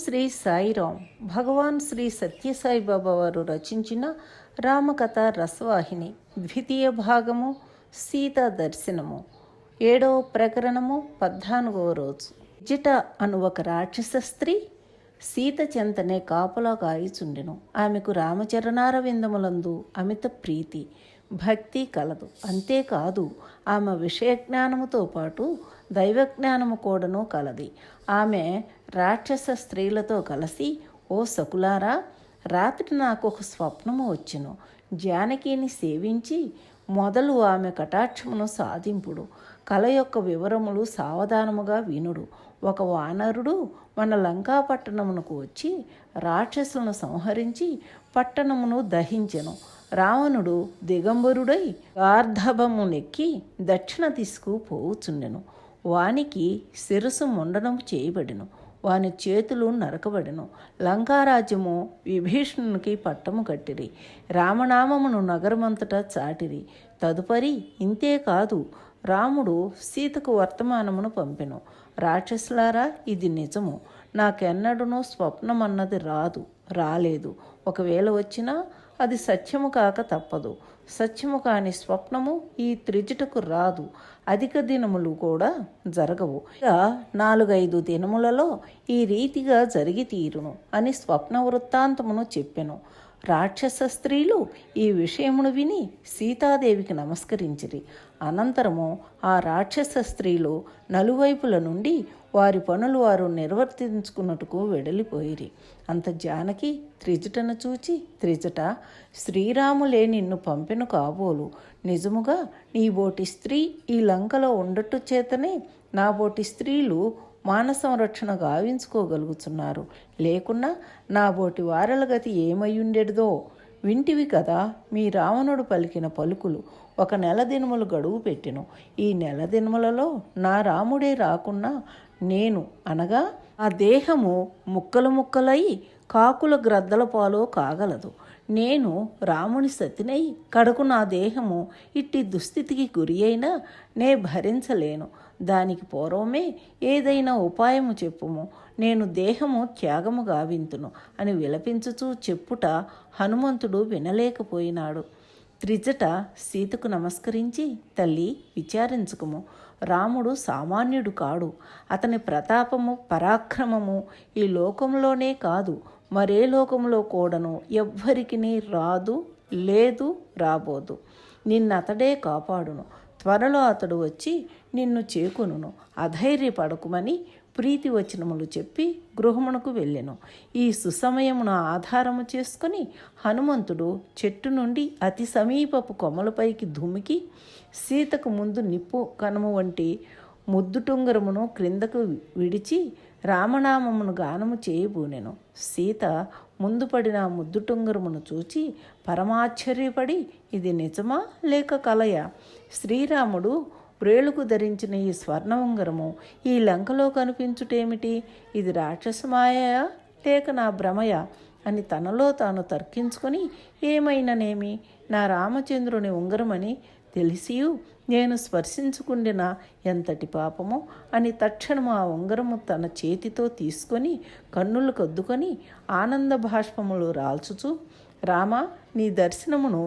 శ్రీ సాయిరాం. భగవాన్ శ్రీ సత్యసాయి బాబా వారు రచించిన రామకథ రసవాహిని ద్వితీయ భాగము సీతా దర్శనము 7వ ప్రకరణము 14వ రోజు. జిట అను ఒక రాక్షస స్త్రీ సీత చెంతనే కాపలా కాయిచుండెను. ఆమెకు రామచరణారవిందములందు అమిత ప్రీతి భక్తి కలదు. అంతేకాదు ఆమె విషయజ్ఞానముతో పాటు దైవజ్ఞానము కూడాను కలది. ఆమె రాక్షస స్త్రీలతో కలిసి, ఓ సకులారా, రాత్రి నాకు ఒక స్వప్నము వచ్చెను. జానకిని సేవించి మొదలు ఆమె కటాక్షమును సాధింపుడు. కల యొక్క వివరములు సావధానముగా వినుడు. ఒక వానరుడు మన లంకా పట్టణమునకు వచ్చి రాక్షసులను సంహరించి పట్టణమును దహించెను. రావణుడు దిగంబరుడై గార్ధబమునెక్కి దక్షిణ దిశకు పోవుచుండెను. వానికి శిరసు ముండనము చేయబడెను. వాని చేతులు నరకబడెను. లంకారాజ్యము విభీషణునికి పట్టము కట్టిరి. రామనామమును నగరమంతటా చాటిరి. తదుపరి ఇంతేకాదు, రాముడు సీతకు వర్తమానమును పంపెను. రాక్షసులారా, ఇది నిజము. నాకెన్నడూనూ స్వప్నమన్నది రాలేదు. ఒకవేళ వచ్చినా అది సత్యము కాక తప్పదు. సత్యము కాని స్వప్నము ఈ త్రిజటకు రాదు. అధిక దినములు కూడా జరగవు. ఇక 4-5 దినములలో ఈ రీతిగా జరిగి తీరును అని స్వప్న వృత్తాంతమును చెప్పెను. రాక్షస స్త్రీలు ఈ విషయమును విని సీతాదేవికి నమస్కరించిరి. అనంతరము ఆ రాక్షస స్త్రీలు నలువైపుల నుండి వారి పనులు వారు నిర్వర్తించుకున్నట్టుకు వెడలిపోయిరి. అంత జానకి త్రిజటను చూచి, త్రిజట, శ్రీరాములే నిన్ను పంపెను కాబోలు. నిజముగా నీ బోటి స్త్రీ ఈ లంకలో ఉండట్టు చేతనే నా బోటి స్త్రీలు మాన సంరక్షణ గావించుకోగలుగుతున్నారు. లేకున్నా నా బోటి వారల గతి ఏమయ్యుండెడదో వింటివి కదా మీ రావణుడు పలికిన పలుకులు. 1 నెల దినములు గడువు పెట్టెను. ఈ నెల దినములలో నా రాముడే రాకున్నా నేను, అనగా ఆ దేహము ముక్కలు ముక్కలై కాకుల గ్రద్దల పాలో కాగలదు. నేను రాముని సతినై కడకు నా దేహము ఇట్టి దుస్థితికి గురి అయినా నే భరించలేను. దానికి పూర్వమే ఏదైనా ఉపాయము చెప్పుము, నేను దేహము త్యాగము గావింతును అని విలపించుచూ చెప్పుట హనుమంతుడు వినలేకపోయినాడు. త్రిజట సీతకు నమస్కరించి, తల్లి, విచారించుకుము. రాముడు సామాన్యుడు కాడు. అతని ప్రతాపము పరాక్రమము ఈ లోకంలోనే కాదు, మరే లోకంలో కూడాను ఎవ్వరికి రాదు, లేదు, రాబోదు. నిన్నతడే కాపాడును. త్వరలో అతడు వచ్చి నిన్ను చేకొనును. అధైర్యపడకుమని ప్రీతి వచనములు చెప్పి గృహమునకు వెళ్ళెను. ఈ సుసమయమును ఆధారము చేసుకుని హనుమంతుడు చెట్టు నుండి అతి సమీపపు కొమ్మలపైకి దుమికి సీతకు ముందు నిప్పు కనుము వంటి ముద్దుటుంగరమును క్రిందకు విడిచి రామనామమును గానము చేయబూనెను. సీత ముందు పడిన ముద్దుటుంగరమును చూచి పరమాశ్చర్యపడి, ఇది నిజమా లేక కలయా? శ్రీరాముడు వ్రేలుకు ధరించిన ఈ స్వర్ణ ఉంగరము ఈ లంకలో కనిపించుటేమిటి? ఇది రాక్షసమాయా లేక నా భ్రమయా అని తనలో తాను తర్కించుకొని, ఏమైననేమి, నా రామచంద్రుని ఉంగరమని తెలిసియు నేను స్పర్శించుకుండిన ఎంతటి పాపము అని తక్షణము ఆ ఉంగరము తన చేతితో తీసుకొని కన్నులు కద్దుకొని ఆనంద భాష్పములు రాల్చుచు, రామా, నీ దర్శనమును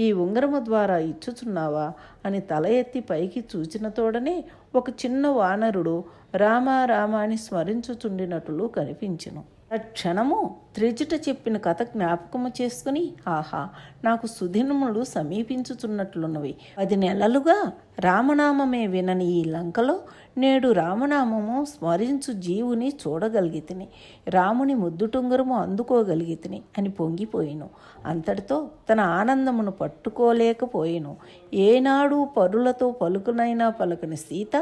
ఈ ఉంగరము ద్వారా ఇచ్చుచున్నావా అని తల ఎత్తి పైకి చూచిన తోడనే ఒక చిన్న వానరుడు రామా రామా అని స్మరించుచుండినట్లు కనిపించెను. క్షణము త్రిజట చెప్పిన కథ జ్ఞాపకము చేసుకుని, ఆహా, నాకు సుదినములు సమీపించుచున్నట్లున్నవి. 10 నెలలుగా రామనామమే వినని ఈ లంకలో నేడు రామనామము స్మరించు జీవుని చూడగలిగితిని. రాముని ముద్దుటుంగరము అందుకోగలిగితిని అని పొంగిపోయిను. అంతటితో తన ఆనందమును పట్టుకోలేకపోయిను. ఏనాడు పరులతో పలుకునైనా పలుకని సీత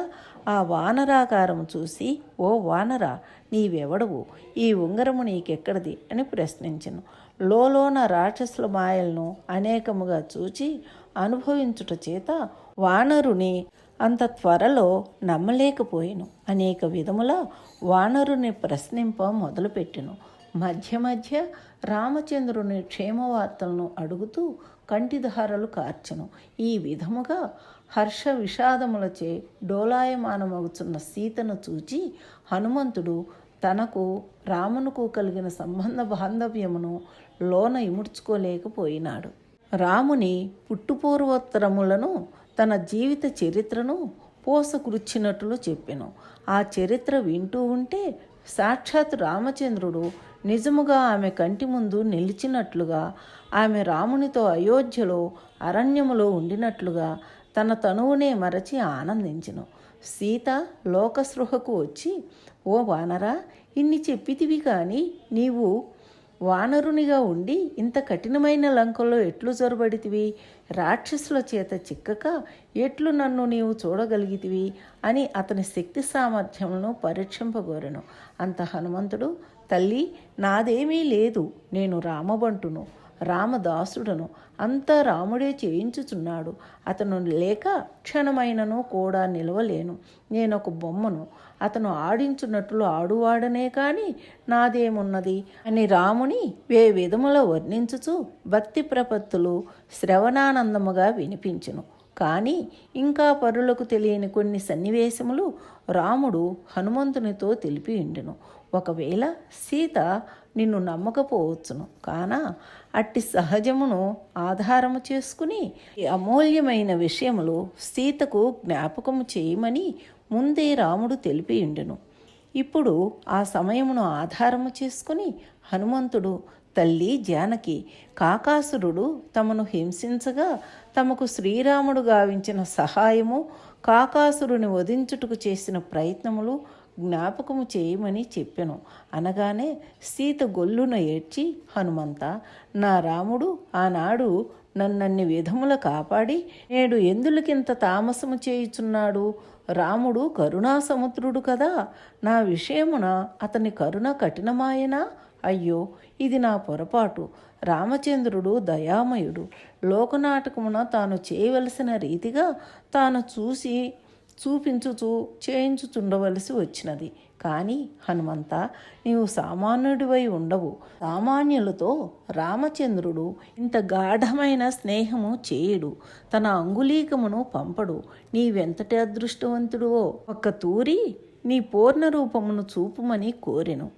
ఆ వానరాకారము చూసి, ఓ వానరా, నీవెవడవు? ఈ ఉంగరము నీకెక్కడిది అని ప్రశ్నించెను. లోలోన రాక్షసుల మాయలను అనేకముగా చూచి అనుభవించుట చేత వానరుని అంత త్వరలో నమ్మలేకపోయాను. అనేక విధముల వానరుని ప్రశ్నింప మొదలుపెట్టెను. మధ్య మధ్య రామచంద్రుని క్షేమవార్తలను అడుగుతూ కంటిధారలు కార్చెను. ఈ విధముగా హర్ష విషాదములచే డోలాయమానమగుచున్న సీతను చూచి హనుమంతుడు తనకు రామునకు కలిగిన సంబంధ బాంధవ్యమును లోన ఇముడ్చుకోలేకపోయినాడు. రాముని పుట్టుపూర్వోత్తరములను, తన జీవిత చరిత్రను పోసకృచ్చినట్లు చెప్పెను. ఆ చరిత్ర వింటూ ఉంటే సాక్షాత్ రామచంద్రుడు నిజముగా ఆమె కంటి ముందు నిలిచినట్లుగా, ఆమె రామునితో అయోధ్యలో అరణ్యములో ఉండినట్లుగా తన తనువునే మరచి ఆనందించెను. సీత లోకస్పృహకు వచ్చి, ఓ వానరా, ఇన్ని చెప్పితివి కానీ నీవు వానరునిగా ఉండి ఇంత కఠినమైన లంకలో ఎట్లు జొరబడితివి? రాక్షసుల చేత చిక్కక ఎట్లు నన్ను నీవు చూడగలిగితివి అని అతని శక్తి సామర్థ్యములను పరీక్షింపగోరెను. అంత హనుమంతుడు, తల్లి, నాదేమీ లేదు, నేను రామబంటును, రామదాసుడను, అంతా రాముడే చేయించుచున్నాడు. అతను లేక క్షణమైనను కూడా నిలవలేను. నేనొక బొమ్మను, అతను ఆడించున్నట్లు ఆడువాడనే కాని నాదేమున్నది అని రాముని విధముల వర్ణించుచు భక్తి ప్రపత్తులు శ్రవణానందముగా వినిపించును. కానీ ఇంకా పరులకు తెలియని కొన్ని సన్నివేశములు రాముడు హనుమంతునితో తెలిపి ఉండెను. ఒకవేళ సీత నిన్ను నమ్మకపోవచ్చును, కాన అట్టి సహజమును ఆధారము చేసుకుని అమూల్యమైన విషయములు సీతకు జ్ఞాపకము చేయమని ముందే రాముడు తెలిపి ఉండెను. ఇప్పుడు ఆ సమయమును ఆధారము చేసుకుని హనుమంతుడు, తల్లి జానకి, కాకాసురుడు తమను హింసించగా తమకు శ్రీరాముడు గావించిన సహాయము, కాకాసురుని వధించుటకు చేసిన ప్రయత్నములు జ్ఞాపకము చేయమని చెప్పెను. అనగానే సీత గొల్లున ఏడ్చి, హనుమంత, నా రాముడు ఆనాడు నన్నన్ని విధముల కాపాడి నేడు ఎందులకింత తామసము చేయుచున్నాడు? రాముడు కరుణాసముద్రుడు కదా, నా విషయమున అతని కరుణ కఠినమాయనా? అయ్యో, ఇది నా పొరపాటు. రామచంద్రుడు దయామయుడు. లోకనాటకమున తాను చేయవలసిన రీతిగా తాను చూపించుచూ చేయించుచుండవలసి వచ్చినది. కానీ హనుమంత, నీవు సామాన్యుడివై ఉండవు. సామాన్యులతో రామచంద్రుడు ఇంత గాఢమైన స్నేహము చేయుడు, తన అంగుళీకమును పంపడు. నీవెంతటి అదృష్టవంతుడువో ఒక్క తూరి నీ పూర్ణ రూపమును చూపుమని కోరెను.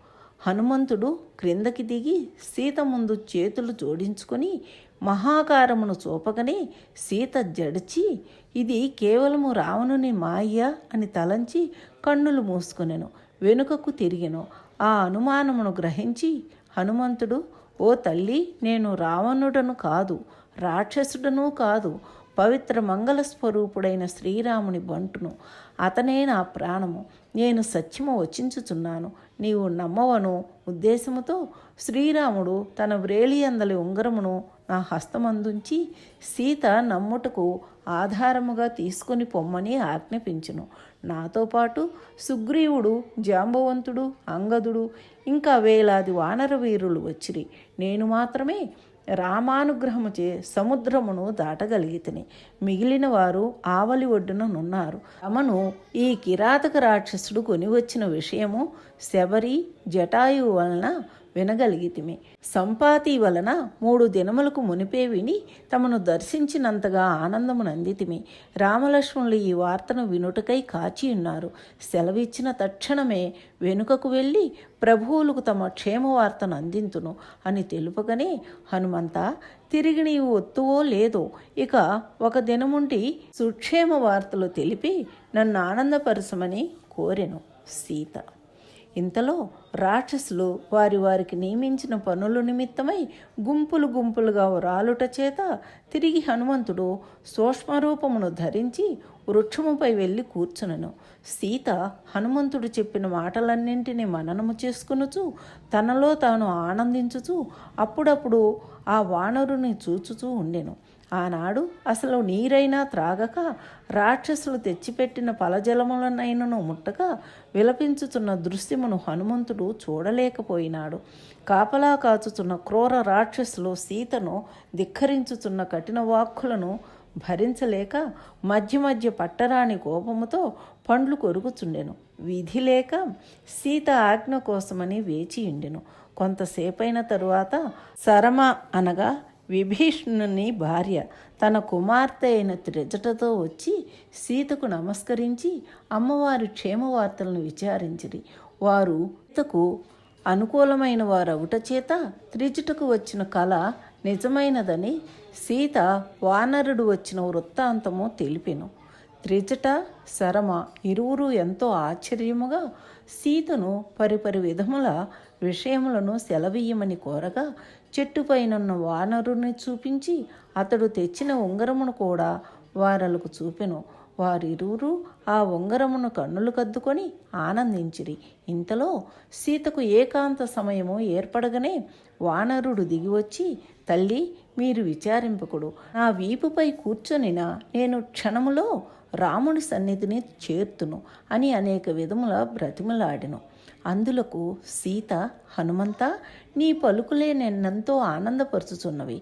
హనుమంతుడు క్రిందకి దిగి సీత ముందు చేతులు జోడించుకొని మహాకారమును చూపగనే సీత జడిచి, ఇది కేవలము రావణుని మాయ అని తలంచి కన్నులు మూసుకొనెను. వెనుకకు తిరిగెను. ఆ అనుమానమును గ్రహించి హనుమంతుడు, ఓ తల్లి, నేను రావణుడను కాదు, రాక్షసుడను కాదు, పవిత్ర మంగళ స్వరూపుడైన శ్రీరాముని బంటును. అతనే నా ప్రాణము. నేను సత్యము వచించుచున్నాను, నీవు నమ్మవను ఉద్దేశముతో శ్రీరాముడు తన వ్రేలియందలి ఉంగరమును నా హస్తమందుంచి సీత నమ్ముటకు ఆధారముగా తీసుకొని పొమ్మని ఆజ్ఞాపించును. నాతో పాటు సుగ్రీవుడు, జాంబవంతుడు, అంగదుడు, ఇంకా వేలాది వానర వీరులు వచ్చిరి. నేను మాత్రమే రామానుగ్రహముచే సముద్రమును దాటగలిగితిని. మిగిలిన వారు ఆవలి ఒడ్డున నున్నారు. తమను ఈ కిరాతక రాక్షసుడు కొనివచ్చిన విషయము శబరి, జటాయువు వలన వినగలిగితిమి. సంపాతి వలన 3 దినములకు మునిపే విని తమను దర్శించినంతగా ఆనందమునందితిమి. రామలక్ష్మణులు ఈ వార్తను వినుటకై కాచియున్నారు. సెలవిచ్చిన తక్షణమే వెనుకకు వెళ్ళి ప్రభువులకు తమ క్షేమవార్తను అందింతును అని తెలుపగానే, హనుమంత, తిరిగి నీవు ఒత్తువో లేదో, ఇక 1 దినముంటి సుక్షేమ వార్తలు తెలిపి నన్ను ఆనందపరచమని కోరెను సీత. ఇంతలో రాక్షసులు వారికి నియమించిన పనుల నిమిత్తమై గుంపులుగా రాలుట చేత తిరిగి హనుమంతుడు సూక్ష్మరూపమును ధరించి వృక్షముపై వెళ్ళి కూర్చునెను. సీత హనుమంతుడు చెప్పిన మాటలన్నింటినీ మననము చేసుకునుచు తనలో తాను ఆనందించుచు అప్పుడప్పుడు ఆ వానరుని చూచుచూ ఉండెను. ఆనాడు అసలు నీరైనా త్రాగక రాక్షసులు తెచ్చిపెట్టిన ఫలజలములనైనను ముట్టక విలపించుతున్న దృశ్యమును హనుమంతుడు చూడలేకపోయినాడు. కాపలా కాచుతున్న క్రూర రాక్షసులు సీతను ధిక్కరించుతున్న కఠిన వాక్కులను భరించలేక మధ్య పట్టరాని కోపముతో పండ్లు కొరుకుచుండెను. విధి లేక సీత ఆజ్ఞ కోసమని వేచియుండెను. కొంతసేపైన తరువాత సరమ అనగా విభీషణుని భార్య తన కుమార్తె అయిన త్రిజటతో వచ్చి సీతకు నమస్కరించి అమ్మవారి క్షేమవార్తలను విచారించిరి. ఓ వారు సీతకు అనుకూలమైన వారవుట చేత త్రిజటకు వచ్చిన కళ నిజమైనదని సీత వానరుడు వచ్చిన వృత్తాంతము తెలిపెను. త్రిజట శరమ ఇరువురు ఎంతో ఆశ్చర్యముగా సీతను పరిపరి విధముల విషయములను సెలవీయమని కోరగా చెట్టుపైనున్న వానరుని చూపించి అతడు తెచ్చిన ఉంగరమును కూడా వారలకు చూపెను. వారిరువురు ఆ ఉంగరమును కన్నులు కద్దుకొని ఆనందించిరి. ఇంతలో సీతకు ఏకాంత సమయము ఏర్పడగానే వానరుడు దిగివచ్చి, తల్లి, మీరు విచారింపకుడు, నా వీపుపై కూర్చొనిన నేను క్షణములో రాముని సన్నిధిని చేర్తును అని అనేక విధముల బ్రతిమలాడెను. అందులకు సీత, హనుమంతా, నీ పలుకులే నిన్నెంతో ఆనందపరుచుచున్నవి.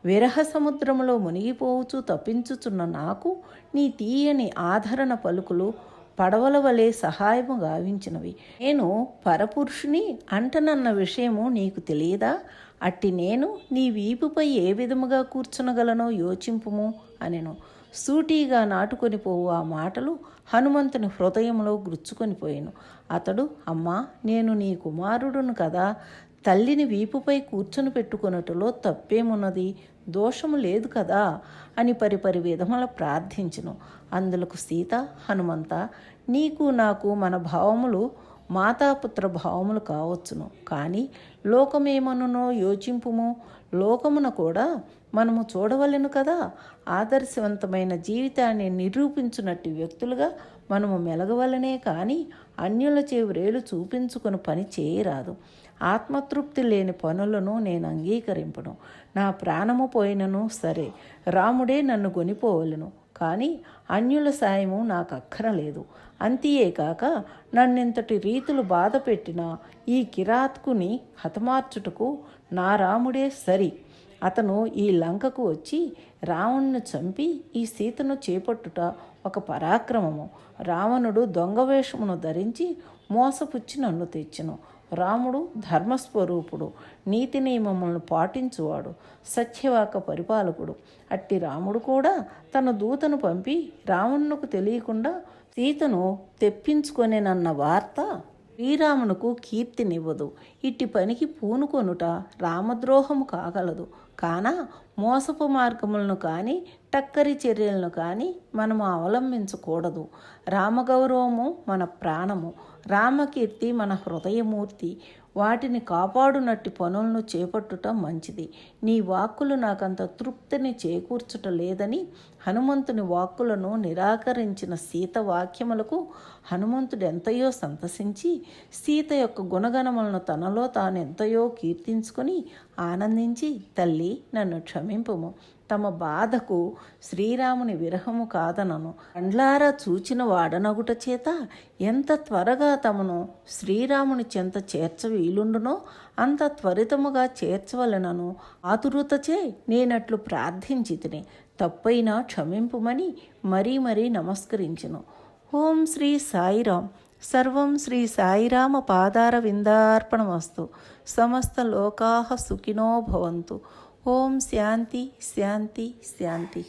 విరహ సముద్రములో మునిగిపోవచ్చు తప్పించుచున్న నాకు నీ తీయని ఆదరణ పలుకులు పడవల వలె సహాయము గావించినవి. నేను పరపురుషుని అంటనన్న విషయము నీకు తెలియదా? అట్టి నేను నీ వీపుపై ఏ విధముగా కూర్చునగలనో యోచింపుము అనెను. సూటిగా నాటుకొని పోవు ఆ మాటలు హనుమంతుని హృదయంలో గుచ్చుకొని పోయాను. అతడు, అమ్మా, నేను నీ కుమారుడును కదా, తల్లిని వీపుపై కూర్చుని పెట్టుకొనుటలో తప్పేమున్నది, దోషము లేదు కదా అని పరిపరి విధముల ప్రార్థించును. అందులకు సీత, హనుమంత, నీకు నాకు మన భావములు మాతాపుత్ర భావములు కావచ్చును, కానీ లోకమేమనునో యోచింపుము. లోకమున కూడా మనము చూడవలెను కదా. ఆదర్శవంతమైన జీవితాన్ని నిరూపించునట్టి వ్యక్తులుగా మనము మెలగవలనే కానీ అన్యుల చెవురేలు చూపించుకుని పని చేయరాదు. ఆత్మతృప్తి లేని పనులను నేను అంగీకరింపను. నా ప్రాణము పోయినను సరే, రాముడే నన్ను కొనిపోవలను, కానీ అన్యుల సాయము నాకు అక్కరలేదు. అంతియేకాక నన్నింతటి రీతులు బాధ పెట్టిన ఈ కిరాత్కుని హతమార్చుటకు నా రాముడే సరి. అతను ఈ లంకకు వచ్చి రావణ్ణి చంపి ఈ సీతను చేపట్టుట ఒక పరాక్రమము. రావణుడు దొంగవేషమును ధరించి మోసపుచ్చి నన్ను తెచ్చును. రాముడు ధర్మస్వరూపుడు, నీతి నియమములను పాటించువాడు, సత్యవాక పరిపాలకుడు. అట్టి రాముడు కూడా తన దూతను పంపి రావణునకు తెలియకుండా సీతను తెప్పించుకొనేనన్న వార్త శ్రీరామునకు కీర్తినివ్వదు. ఇట్టి పనికి పూనుకొనుట రామద్రోహము కాగలదు. కాన మోసపు మార్గములను కానీ టక్కరి చర్యలను కానీ మనము అవలంబించకూడదు. రామగౌరవము మన ప్రాణము, రామకీర్తి మన హృదయమూర్తి. వాటిని కాపాడునట్టి పనులను చేపట్టుట మంచిది. నీ వాక్కులు నాకంత తృప్తిని చేకూర్చుట లేదని హనుమంతుని వాక్కులను నిరాకరించిన సీత వాక్యములకు హనుమంతుడు ఎంతయో సంతసించి సీత యొక్క గుణగణములను తనలో తాను ఎంతయో కీర్తించుకొని ఆనందించి, తల్లి, నన్ను క్షమింపుము. తమ బాధకు శ్రీరాముని విరహము కాదనను కండ్లారా చూచిన వాడనగుట చేత ఎంత త్వరగా తమను శ్రీరాముని చెంత చేర్చ వీలుండునో అంత త్వరితముగా చేర్చవలెనను ఆతురతచే నేనట్లు ప్రార్థించి తిని తప్పైనా క్షమింపుమని మరీ మరీ నమస్కరించెను. ఓం శ్రీ సాయిరాం. సర్వం శ్రీ సాయిరామ పాదార విందార్పణమస్తు. సమస్త లోకాః సుఖినో భవంతు. ఓం శాంతి శాంతి శాంతి.